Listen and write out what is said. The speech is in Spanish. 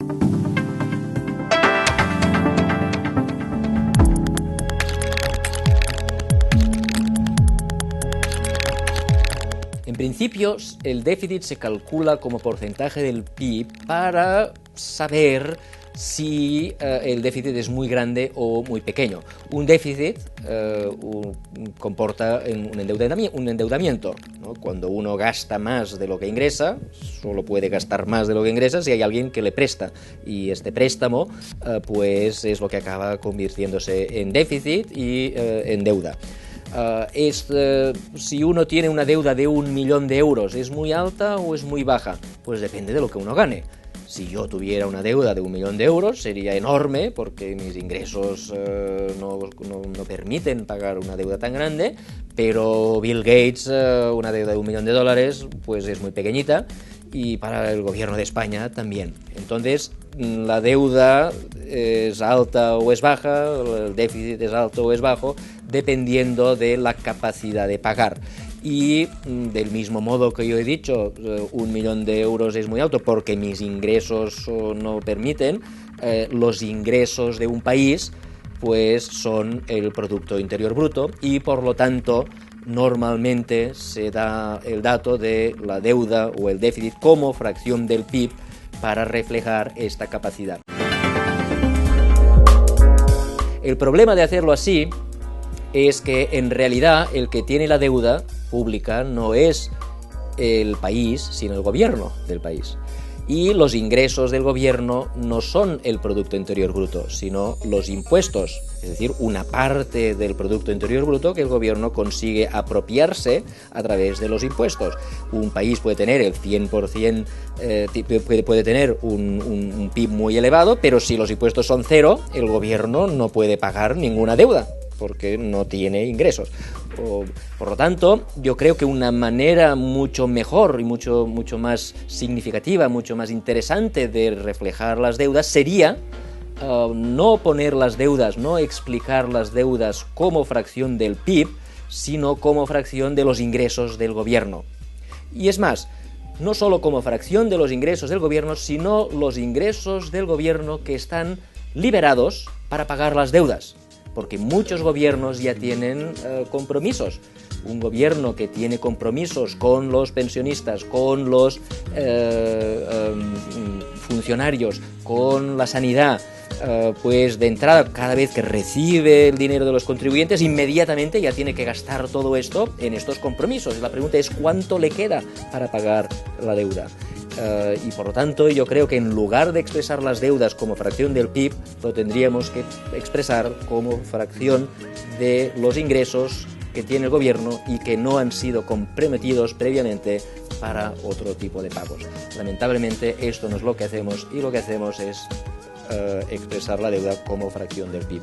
En principio, el déficit se calcula como porcentaje del PIB para saber si el déficit es muy grande o muy pequeño. Un déficit comporta un endeudamiento, ¿no? Cuando uno gasta más de lo que ingresa, solo puede gastar más de lo que ingresa si hay alguien que le presta, y este préstamo pues es lo que acaba convirtiéndose en déficit y en deuda. Si uno tiene una deuda de 1 millón de euros, ¿es muy alta o es muy baja? Pues depende de lo que uno gane. Si yo tuviera una deuda de 1 millón de euros, sería enorme porque mis ingresos no permiten pagar una deuda tan grande, pero Bill Gates, una deuda de 1 millón de dólares, pues es muy pequeñita, y para el gobierno de España también. Entonces, la deuda es alta o es baja, el déficit es alto o es bajo, dependiendo de la capacidad de pagar. Y del mismo modo que yo he dicho, 1 millón de euros es muy alto porque mis ingresos no permiten, los ingresos de un país pues son el Producto Interior Bruto, y por lo tanto normalmente se da el dato de la deuda o el déficit como fracción del PIB para reflejar esta capacidad. El problema de hacerlo así es que en realidad el que tiene la deuda pública no es el país, sino el gobierno del país. Y los ingresos del gobierno no son el Producto Interior Bruto, sino los impuestos, es decir, una parte del Producto Interior Bruto que el gobierno consigue apropiarse a través de los impuestos. Un país puede tener el 100%, puede tener un PIB muy elevado, pero si los impuestos son cero, el gobierno no puede pagar ninguna deuda, porque no tiene ingresos. Por lo tanto, yo creo que una manera mucho mejor y mucho más significativa, mucho más interesante de reflejar las deudas sería no poner las deudas, no explicar las deudas como fracción del PIB, sino como fracción de los ingresos del gobierno. Y es más, no solo como fracción de los ingresos del gobierno, sino los ingresos del gobierno que están liberados para pagar las deudas. Porque muchos gobiernos ya tienen compromisos. Un gobierno que tiene compromisos con los pensionistas, con los funcionarios, con la sanidad, pues de entrada, cada vez que recibe el dinero de los contribuyentes, inmediatamente ya tiene que gastar todo esto en estos compromisos. La pregunta es ¿cuánto le queda para pagar la deuda? Y por lo tanto yo creo que en lugar de expresar las deudas como fracción del PIB, lo tendríamos que expresar como fracción de los ingresos que tiene el gobierno y que no han sido comprometidos previamente para otro tipo de pagos. Lamentablemente esto no es lo que hacemos, y lo que hacemos es expresar la deuda como fracción del PIB.